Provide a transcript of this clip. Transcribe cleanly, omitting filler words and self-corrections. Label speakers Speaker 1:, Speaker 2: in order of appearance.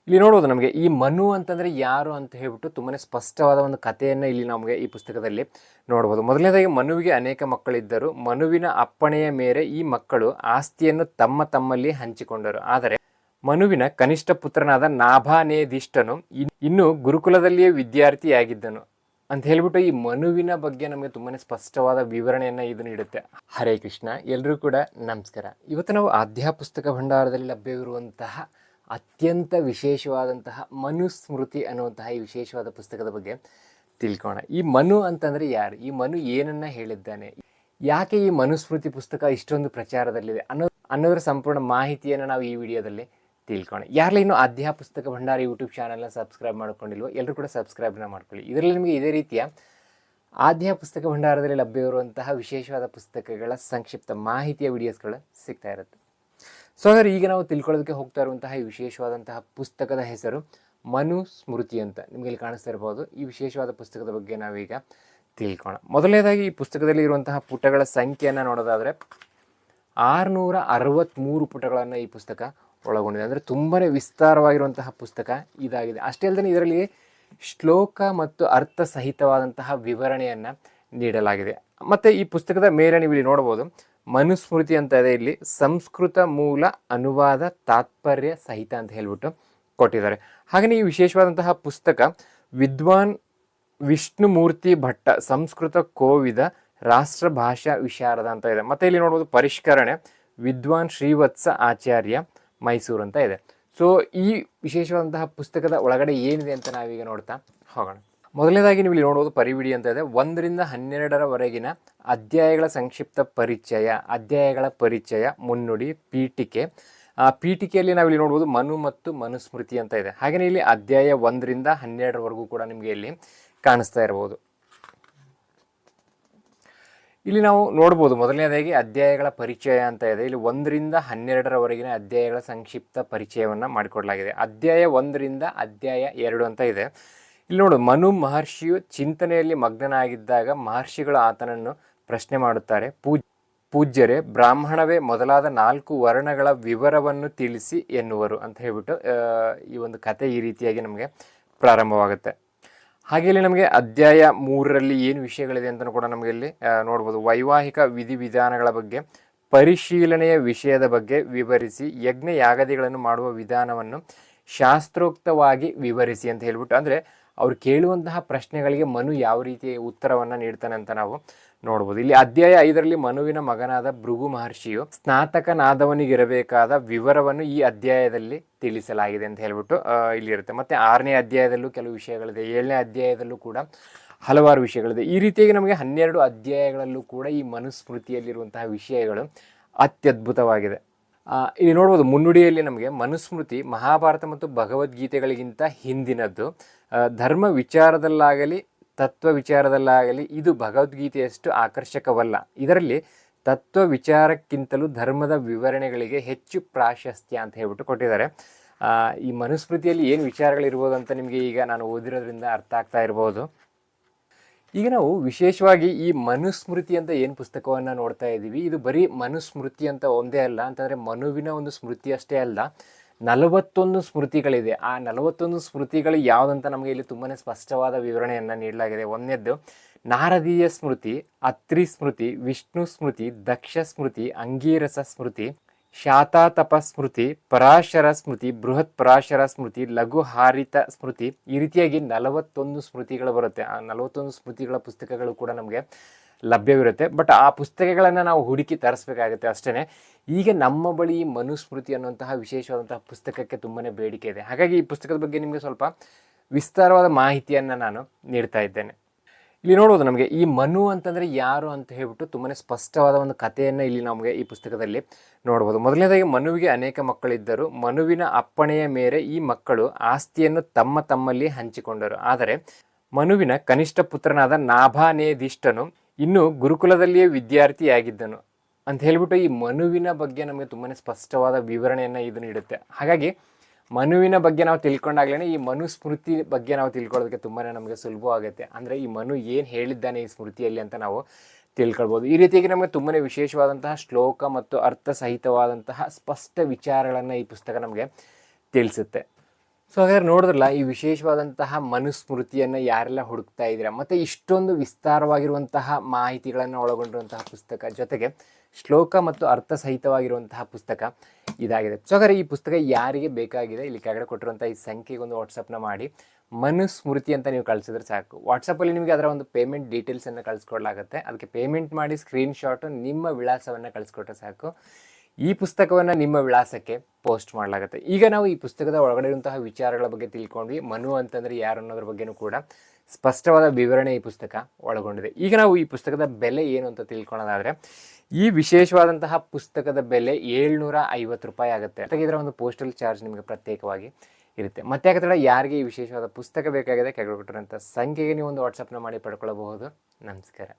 Speaker 1: ಇಲ್ಲಿ ನೋಡೋದು ನಮಗೆ ಈ ಮನು ಅಂತಂದರೆ ಯಾರು ಅಂತ ಹೇಳ್ಬಿಟ್ಟು ತುಂಬಾ ಸ್ಪಷ್ಟವಾದ ಒಂದು ಕಥೆಯನ್ನು ಇಲ್ಲಿ ನಮಗೆ ಈ ಪುಸ್ತಕದಲ್ಲಿ ನೋಡ್ಬೋದು. ಮೊದಲನೇದಾಗಿ ಮನುವಿಗೆ ಅನೇಕ ಮಕ್ಕಳಿದ್ದರು. ಮನುವಿನ ಅಪ್ಪಣೆಯ ಮೇರೆ ಈ ಮಕ್ಕಳು ಆಸ್ತಿಯನ್ನು ತಮ್ಮಲ್ಲಿ ಹಂಚಿಕೊಂಡರು. ಆದರೆ ಮನುವಿನ ಕನಿಷ್ಠ ಪುತ್ರನಾದ ನಾಭಾನೇದಿಷ್ಟನು ಇನ್ನು ಗುರುಕುಲದಲ್ಲಿಯೇ ವಿದ್ಯಾರ್ಥಿಯಾಗಿದ್ದನು ಅಂತ ಹೇಳ್ಬಿಟ್ಟು ಈ ಮನುವಿನ ಬಗ್ಗೆ ನಮಗೆ ತುಂಬಾ ಸ್ಪಷ್ಟವಾದ ವಿವರಣೆಯನ್ನು ಇದು ನೀಡುತ್ತೆ. ಹರೇ ಕೃಷ್ಣ, ಎಲ್ಲರೂ ಕೂಡ ನಮಸ್ಕಾರ. ಇವತ್ತು ನಾವು ಅಧ್ಯಾಪುಸ್ತಕ ಭಂಡಾರದಲ್ಲಿ ಲಭ್ಯವಿರುವಂತಹ ಅತ್ಯಂತ ವಿಶೇಷವಾದಂತಹ ಮನುಸ್ಮೃತಿ ಅನ್ನುವಂತಹ ಈ ವಿಶೇಷವಾದ ಪುಸ್ತಕದ ಬಗ್ಗೆ ತಿಳ್ಕೋಣ. ಈ ಮನು ಅಂತಂದರೆ ಯಾರು, ಈ ಮನು ಏನನ್ನ ಹೇಳಿದ್ದಾನೆ, ಯಾಕೆ ಈ ಮನುಸ್ಮೃತಿ ಪುಸ್ತಕ ಇಷ್ಟೊಂದು ಪ್ರಚಾರದಲ್ಲಿದೆ ಅನ್ನೋದರ ಸಂಪೂರ್ಣ ಮಾಹಿತಿಯನ್ನು ನಾವು ಈ ವಿಡಿಯೋದಲ್ಲಿ ತಿಳ್ಕೋಣ. ಯಾರೆಲ್ಲ ಇನ್ನೂ ಅಧ್ಯಾಪುಸ್ತಕ ಭಂಡಾರ ಯೂಟ್ಯೂಬ್ ಚಾನಲ್ನ ಸಬ್ಸ್ಕ್ರೈಬ್ ಮಾಡ್ಕೊಂಡಿಲ್ವೋ ಎಲ್ಲರೂ ಕೂಡ ಸಬ್ಸ್ಕ್ರೈಬ್ನ ಮಾಡ್ಕೊಳ್ಳಿ. ಇದರಲ್ಲಿ ನಿಮಗೆ ಇದೇ ರೀತಿಯ ಅಧ್ಯಾಪುಸ್ತಕ ಭಂಡಾರದಲ್ಲಿ ಲಭ್ಯವಿರುವಂತಹ ವಿಶೇಷವಾದ ಪುಸ್ತಕಗಳ ಸಂಕ್ಷಿಪ್ತ ಮಾಹಿತಿಯ ವಿಡಿಯೋಸ್ಗಳು ಸಿಗ್ತಾ ಇರುತ್ತೆ. ಸೊ ಹಾಗಾದ್ರೆ ಈಗ ನಾವು ತಿಳ್ಕೊಳ್ಳೋದಕ್ಕೆ ಹೋಗ್ತಾ ಇರುವಂತಹ ಈ ವಿಶೇಷವಾದಂತಹ ಪುಸ್ತಕದ ಹೆಸರು ಮನುಸ್ಮೃತಿ ಅಂತ ನಿಮಗೆ ಇಲ್ಲಿ ಕಾಣಿಸ್ತಾ ಇರ್ಬೋದು. ಈ ವಿಶೇಷವಾದ ಪುಸ್ತಕದ ಬಗ್ಗೆ ನಾವೀಗ ತಿಳ್ಕೋಣ. ಮೊದಲನೇದಾಗಿ ಈ ಪುಸ್ತಕದಲ್ಲಿ ಇರುವಂತಹ ಪುಟಗಳ ಸಂಖ್ಯೆಯನ್ನು ನೋಡೋದಾದರೆ 663 ಪುಟಗಳನ್ನು ಈ ಪುಸ್ತಕ ಒಳಗೊಂಡಿದೆ. ಅಂದರೆ ತುಂಬಾ ವಿಸ್ತಾರವಾಗಿರುವಂತಹ ಪುಸ್ತಕ ಇದಾಗಿದೆ. ಅಷ್ಟೇ ಅಲ್ಲದೆ ಇದರಲ್ಲಿ ಶ್ಲೋಕ ಮತ್ತು ಅರ್ಥ ಸಹಿತವಾದಂತಹ ವಿವರಣೆಯನ್ನು ನೀಡಲಾಗಿದೆ. ಮತ್ತು ಈ ಪುಸ್ತಕದ ಮೇಲೆ ನೀವು ಇಲ್ಲಿ ನೋಡ್ಬೋದು ಮನುಸ್ಮೃತಿ ಅಂತ ಇದೆ. ಇಲ್ಲಿ ಸಂಸ್ಕೃತ ಮೂಲ ಅನುವಾದ ತಾತ್ಪರ್ಯ ಸಹಿತ ಅಂತ ಹೇಳ್ಬಿಟ್ಟು ಕೊಟ್ಟಿದ್ದಾರೆ. ಹಾಗೆಯೇ ಈ ವಿಶೇಷವಾದಂತಹ ಪುಸ್ತಕ ವಿದ್ವಾನ್ ವಿಷ್ಣುಮೂರ್ತಿ ಭಟ್ಟ ಸಂಸ್ಕೃತ ಕೋವಿದ ರಾಷ್ಟ್ರ ಭಾಷಾ ವಿಶಾರದ ಅಂತ ಇದೆ. ಮತ್ತು ಇಲ್ಲಿ ನೋಡ್ಬೋದು ಪರಿಷ್ಕರಣೆ ವಿದ್ವಾನ್ ಶ್ರೀವತ್ಸ ಆಚಾರ್ಯ ಮೈಸೂರು ಅಂತ ಇದೆ. ಸೊ ಈ ವಿಶೇಷವಾದಂತಹ ಪುಸ್ತಕದ ಒಳಗಡೆ ಏನಿದೆ ಅಂತ ನಾವೀಗ ನೋಡ್ತಾ ಹೋಗೋಣ. ಮೊದಲನೇದಾಗಿ ನೀವು ಇಲ್ಲಿ ನೋಡುವುದು ಪರಿವಿಡಿ ಅಂತ ಇದೆ. 1 ರಿಂದ 12ರವರೆಗಿನ ಅಧ್ಯಾಯಗಳ ಸಂಕ್ಷಿಪ್ತ ಪರಿಚಯ, ಅಧ್ಯಾಯಗಳ ಪರಿಚಯ, ಮುನ್ನುಡಿ, ಪೀಠಿಕೆ. ಪೀಠಿಕೆಯಲ್ಲಿ ನಾವು ಇಲ್ಲಿ ನೋಡ್ಬೋದು ಮನು ಮತ್ತು ಮನುಸ್ಮೃತಿ ಅಂತ ಇದೆ. ಹಾಗೆಯೇ ಇಲ್ಲಿ ಅಧ್ಯಾಯ 1 ರಿಂದ 12ರವರೆಗೂ ಕೂಡ ನಿಮಗೆ ಇಲ್ಲಿ ಕಾಣಿಸ್ತಾ ಇರ್ಬೋದು. ಇಲ್ಲಿ ನಾವು ನೋಡ್ಬೋದು ಮೊದಲನೇದಾಗಿ ಅಧ್ಯಾಯಗಳ ಪರಿಚಯ ಅಂತ ಇದೆ. ಇಲ್ಲಿ 1 ರಿಂದ 12ರವರೆಗಿನ ಅಧ್ಯಾಯಗಳ ಸಂಕ್ಷಿಪ್ತ ಪರಿಚಯವನ್ನು ಮಾಡಿಕೊಡಲಾಗಿದೆ. ಅಧ್ಯಾಯ 1 ರಿಂದ ಅಧ್ಯಾಯ 2 ಅಂತ ಇದೆ. ಇಲ್ಲಿ ನೋಡು, ಮನು ಮಹರ್ಷಿಯು ಚಿಂತನೆಯಲ್ಲಿ ಮಗ್ನನಾಗಿದ್ದಾಗ ಮಹರ್ಷಿಗಳು ಆತನನ್ನು ಪ್ರಶ್ನೆ ಮಾಡುತ್ತಾರೆ. ಪೂಜ್ಯರೇ, ಬ್ರಾಹ್ಮಣವೇ ಮೊದಲಾದ 4 ವರ್ಣಗಳ ವಿವರವನ್ನು ತಿಳಿಸಿ ಎನ್ನುವರು ಅಂತ ಹೇಳ್ಬಿಟ್ಟು ಈ ಒಂದು ಕತೆ ಈ ರೀತಿಯಾಗಿ ನಮಗೆ ಪ್ರಾರಂಭವಾಗುತ್ತೆ. ಹಾಗೆ ಇಲ್ಲಿ ನಮಗೆ ಅಧ್ಯಾಯ 3ರಲ್ಲಿ ಏನು ವಿಷಯಗಳಿದೆ ಅಂತಲೂ ಕೂಡ ನಮಗೆ ಇಲ್ಲಿ ನೋಡ್ಬೋದು. ವೈವಾಹಿಕ ವಿಧಿವಿಧಾನಗಳ ಬಗ್ಗೆ, ಪರಿಶೀಲನೆಯ ವಿಷಯದ ಬಗ್ಗೆ ವಿವರಿಸಿ, ಯಜ್ಞ ಯಾಗದಿಗಳನ್ನು ಮಾಡುವ ವಿಧಾನವನ್ನು ಶಾಸ್ತ್ರೋಕ್ತವಾಗಿ ವಿವರಿಸಿ ಅಂತ ಹೇಳ್ಬಿಟ್ಟು, ಅಂದರೆ ಅವ್ರು ಕೇಳುವಂತಹ ಪ್ರಶ್ನೆಗಳಿಗೆ ಮನು ಯಾವ ರೀತಿಯ ಉತ್ತರವನ್ನು ನೀಡ್ತಾನೆ ಅಂತ ನಾವು ನೋಡ್ಬೋದು. ಇಲ್ಲಿ ಅಧ್ಯಾಯ 5ರಲ್ಲಿ ಮನುವಿನ ಮಗನಾದ ಭೃಗು ಮಹರ್ಷಿಯು ಸ್ನಾತಕನಾದವನಿಗಿರಬೇಕಾದ ವಿವರವನ್ನು ಈ ಅಧ್ಯಾಯದಲ್ಲಿ ತಿಳಿಸಲಾಗಿದೆ ಅಂತ ಹೇಳ್ಬಿಟ್ಟು ಇಲ್ಲಿ ಇರುತ್ತೆ. ಮತ್ತು 6ನೇ ಅಧ್ಯಾಯದಲ್ಲೂ ಕೆಲವು ವಿಷಯಗಳಿದೆ, 7ನೇ ಅಧ್ಯಾಯದಲ್ಲೂ ಕೂಡ ಹಲವಾರು ವಿಷಯಗಳಿದೆ. ಈ ರೀತಿಯಾಗಿ ನಮಗೆ 12 ಅಧ್ಯಾಯಗಳಲ್ಲೂ ಕೂಡ ಈ ಮನುಸ್ಮೃತಿಯಲ್ಲಿರುವಂತಹ ವಿಷಯಗಳು ಅತ್ಯದ್ಭುತವಾಗಿದೆ. ಇಲ್ಲಿ ನೋಡ್ಬೋದು ಮುನ್ನುಡಿಯಲ್ಲಿ ನಮಗೆ ಮನುಸ್ಮೃತಿ ಮಹಾಭಾರತ ಮತ್ತು ಭಗವದ್ಗೀತೆಗಳಿಗಿಂತ ಹಿಂದಿನದ್ದು. ಧರ್ಮ ವಿಚಾರದಲ್ಲಾಗಲಿ ತತ್ವ ವಿಚಾರದಲ್ಲಾಗಲಿ ಇದು ಭಗವದ್ಗೀತೆಯಷ್ಟು ಆಕರ್ಷಕವಲ್ಲ. ಇದರಲ್ಲಿ ತತ್ವ ವಿಚಾರಕ್ಕಿಂತಲೂ ಧರ್ಮದ ವಿವರಣೆಗಳಿಗೆ ಹೆಚ್ಚು ಪ್ರಾಶಸ್ತ್ಯ ಅಂತ ಹೇಳ್ಬಿಟ್ಟು ಕೊಟ್ಟಿದ್ದಾರೆ. ಈ ಮನುಸ್ಮೃತಿಯಲ್ಲಿ ಏನು ವಿಚಾರಗಳಿರ್ಬೋದು ಅಂತ ನಿಮಗೆ ಈಗ ನಾನು ಓದಿರೋದ್ರಿಂದ ಅರ್ಥ ಆಗ್ತಾ ಇರ್ಬೋದು. ಈಗ ನಾವು ವಿಶೇಷವಾಗಿ ಈ ಮನುಸ್ಮೃತಿ ಅಂತ ಏನು ಪುಸ್ತಕವನ್ನು ನೋಡ್ತಾ ಇದ್ದೀವಿ, ಇದು ಬರೀ ಮನುಸ್ಮೃತಿ ಅಂತ ಒಂದೇ ಅಲ್ಲ, ಅಂತಂದರೆ ಮನುವಿನ ಒಂದು ಸ್ಮೃತಿ ಅಷ್ಟೇ ಅಲ್ಲ, 41 ಸ್ಮೃತಿಗಳಿದೆ. ಆ 41 ಸ್ಮೃತಿಗಳು ಯಾವುದಂತ ನಮಗೆ ಇಲ್ಲಿ ತುಂಬಾ ಸ್ಪಷ್ಟವಾದ ವಿವರಣೆಯನ್ನು ನೀಡಲಾಗಿದೆ. ಒಂದನೇದ್ದು ನಾರದೀಯ ಸ್ಮೃತಿ, ಅತ್ರಿ ಸ್ಮೃತಿ, ವಿಷ್ಣು ಸ್ಮೃತಿ, ದಕ್ಷ ಸ್ಮೃತಿ, ಅಂಗೀರಸ ಸ್ಮೃತಿ, ಶಾತಾತಪ ಸ್ಮೃತಿ, ಪರಾಶರ ಸ್ಮೃತಿ, ಬೃಹತ್ ಪರಾಶರ ಸ್ಮೃತಿ, ಲಘು ಹಾರಿತ ಸ್ಮೃತಿ. ಈ ರೀತಿಯಾಗಿ 41 ಸ್ಮೃತಿಗಳು ಬರುತ್ತೆ. ಆ 41 ಸ್ಮೃತಿಗಳ ಪುಸ್ತಕಗಳು ಕೂಡ ನಮಗೆ ಲಭ್ಯವಿರುತ್ತೆ. ಬಟ್ ಆ ಪುಸ್ತಕಗಳನ್ನು ನಾವು ಹುಡುಕಿ ತರಿಸ್ಬೇಕಾಗುತ್ತೆ ಅಷ್ಟೇ. ಈಗ ನಮ್ಮ ಬಳಿ ಈ ಮನುಸ್ಮೃತಿ ಅನ್ನುವಂತಹ ವಿಶೇಷವಾದಂತಹ ಪುಸ್ತಕಕ್ಕೆ ತುಂಬಾ ಬೇಡಿಕೆ ಇದೆ. ಹಾಗಾಗಿ ಈ ಪುಸ್ತಕದ ಬಗ್ಗೆ ನಿಮಗೆ ಸ್ವಲ್ಪ ವಿಸ್ತಾರವಾದ ಮಾಹಿತಿಯನ್ನು ನಾನು ನೀಡ್ತಾ ಇದ್ದೇನೆ. ಇಲ್ಲಿ ನೋಡ್ಬೋದು ನಮಗೆ ಈ ಮನು ಅಂತಂದರೆ ಯಾರು ಅಂತ ಹೇಳ್ಬಿಟ್ಟು ತುಂಬಾ ಸ್ಪಷ್ಟವಾದ ಒಂದು ಕಥೆಯನ್ನು ಇಲ್ಲಿ ನಮಗೆ ಈ ಪುಸ್ತಕದಲ್ಲಿ ನೋಡ್ಬೋದು. ಮೊದಲನೇದಾಗಿ ಮನುವಿಗೆ ಅನೇಕ ಮಕ್ಕಳಿದ್ದರು. ಮನುವಿನ ಅಪ್ಪಣೆಯ ಮೇರೆ ಈ ಮಕ್ಕಳು ಆಸ್ತಿಯನ್ನು ತಮ್ಮಲ್ಲಿ ಹಂಚಿಕೊಂಡರು. ಆದರೆ ಮನುವಿನ ಕನಿಷ್ಠ ಪುತ್ರನಾದ ನಾಭಾನೇದಿಷ್ಟನು ಇನ್ನು ಗುರುಕುಲದಲ್ಲಿಯೇ ವಿದ್ಯಾರ್ಥಿಯಾಗಿದ್ದನು ಅಂತ ಹೇಳ್ಬಿಟ್ಟು ಈ ಮನುವಿನ ಬಗ್ಗೆ ನಮಗೆ ತುಂಬಾ ಸ್ಪಷ್ಟವಾದ ವಿವರಣೆಯನ್ನು ಇದು ನೀಡುತ್ತೆ. ಹಾಗಾಗಿ ಮನುವಿನ ಬಗ್ಗೆ ನಾವು ತಿಳ್ಕೊಂಡಾಗ್ಲೇ ಈ ಮನುಸ್ಮೃತಿ ಬಗ್ಗೆ ನಾವು ತಿಳ್ಕೊಳ್ಳೋದಕ್ಕೆ ತುಂಬಾ ನಮಗೆ ಸುಲಭವಾಗುತ್ತೆ. ಅಂದರೆ ಈ ಮನು ಏನು ಹೇಳಿದ್ದಾನೆ ಈ ಸ್ಮೃತಿಯಲ್ಲಿ ಅಂತ ನಾವು ತಿಳ್ಕೊಳ್ಬೋದು. ಈ ರೀತಿಯಾಗಿ ನಮಗೆ ತುಂಬಾ ವಿಶೇಷವಾದಂತಹ ಶ್ಲೋಕ ಮತ್ತು ಅರ್ಥ ಸಹಿತವಾದಂತಹ ಸ್ಪಷ್ಟ ವಿಚಾರಗಳನ್ನು ಈ ಪುಸ್ತಕ ನಮಗೆ ತಿಳಿಸುತ್ತೆ. ಸೊ ಹಾಗಾದ್ರೆ ನೋಡಿದ್ರಲ್ಲ, ಈ ವಿಶೇಷವಾದಂತಹ ಮನುಸ್ಮೃತಿಯನ್ನು ಯಾರೆಲ್ಲ ಹುಡುಕ್ತಾ ಇದ್ದೀರಾ, ಮತ್ತು ಇಷ್ಟೊಂದು ವಿಸ್ತಾರವಾಗಿರುವಂತಹ ಮಾಹಿತಿಗಳನ್ನು ಒಳಗೊಂಡಿರುವಂತಹ ಪುಸ್ತಕ, ಜೊತೆಗೆ ಶ್ಲೋಕ ಮತ್ತು ಅರ್ಥಸಹಿತವಾಗಿರುವಂತಹ ಪುಸ್ತಕ ಇದಾಗಿದೆ. ಸೊ ಹಾಗಾದ್ರೆ ಈ ಪುಸ್ತಕ ಯಾರಿಗೆ ಬೇಕಾಗಿದೆ, ಇಲ್ಲಿ ಕೆಳಗಡೆ ಕೊಟ್ಟಿರುವಂಥ ಈ ಸಂಖ್ಯೆಗೆ ಒಂದು ವಾಟ್ಸಪ್ನ ಮಾಡಿ ಮನುಸ್ಮೃತಿ ಅಂತ ನೀವು ಕಳಿಸಿದ್ರೆ ಸಾಕು. ವಾಟ್ಸಪ್ಪಲ್ಲಿ ನಿಮಗೆ ಅದರ ಒಂದು ಪೇಮೆಂಟ್ ಡೀಟೇಲ್ಸನ್ನು ಕಳಿಸ್ಕೊಡ್ಲಾಗುತ್ತೆ. ಅದಕ್ಕೆ ಪೇಮೆಂಟ್ ಮಾಡಿ ಸ್ಕ್ರೀನ್ಶಾಟು ನಿಮ್ಮ ವಿಳಾಸವನ್ನು ಕಳಿಸ್ಕೊಟ್ರೆ ಸಾಕು. ಈ ಪುಸ್ತಕವನ್ನು ನಿಮ್ಮ ವಿಳಾಸಕ್ಕೆ ಪೋಸ್ಟ್ ಮಾಡಲಾಗುತ್ತೆ. ಈಗ ನಾವು ಈ ಪುಸ್ತಕದ ಒಳಗಡೆ ಇರುವಂತಹ ವಿಚಾರಗಳ ಬಗ್ಗೆ ತಿಳ್ಕೊಂಡ್ವಿ. ಮನು ಅಂತಂದರೆ ಯಾರು ಅನ್ನೋದ್ರ ಬಗ್ಗೆನೂ ಕೂಡ ಸ್ಪಷ್ಟವಾದ ವಿವರಣೆ ಈ ಪುಸ್ತಕ ಒಳಗೊಂಡಿದೆ. ಈಗ ನಾವು ಈ ಪುಸ್ತಕದ ಬೆಲೆ ಏನು ಅಂತ ತಿಳ್ಕೊಳ್ಳೋದಾದರೆ, ಈ ವಿಶೇಷವಾದಂತಹ ಪುಸ್ತಕದ ಬೆಲೆ 750 ರೂಪಾಯಿ ಆಗುತ್ತೆ. ಜೊತೆಗೆ ಇದರ ಒಂದು ಪೋಸ್ಟಲ್ ಚಾರ್ಜ್ ನಿಮಗೆ ಪ್ರತ್ಯೇಕವಾಗಿ ಇರುತ್ತೆ. ಮತ್ತೆ ಯಾಕಂದರೆ ಯಾರಿಗೆ ಈ ವಿಶೇಷವಾದ ಪುಸ್ತಕ ಬೇಕಾಗಿದೆ, ಕೆಳಗಡೆ ಕೊಟ್ಟಿರುವಂಥ ಸಂಖ್ಯೆಗೆ ನೀವು ಒಂದು ವಾಟ್ಸಪ್ನ ಮಾಡಿ ಪಡ್ಕೊಳ್ಳಬಹುದು. ನಮಸ್ಕಾರ.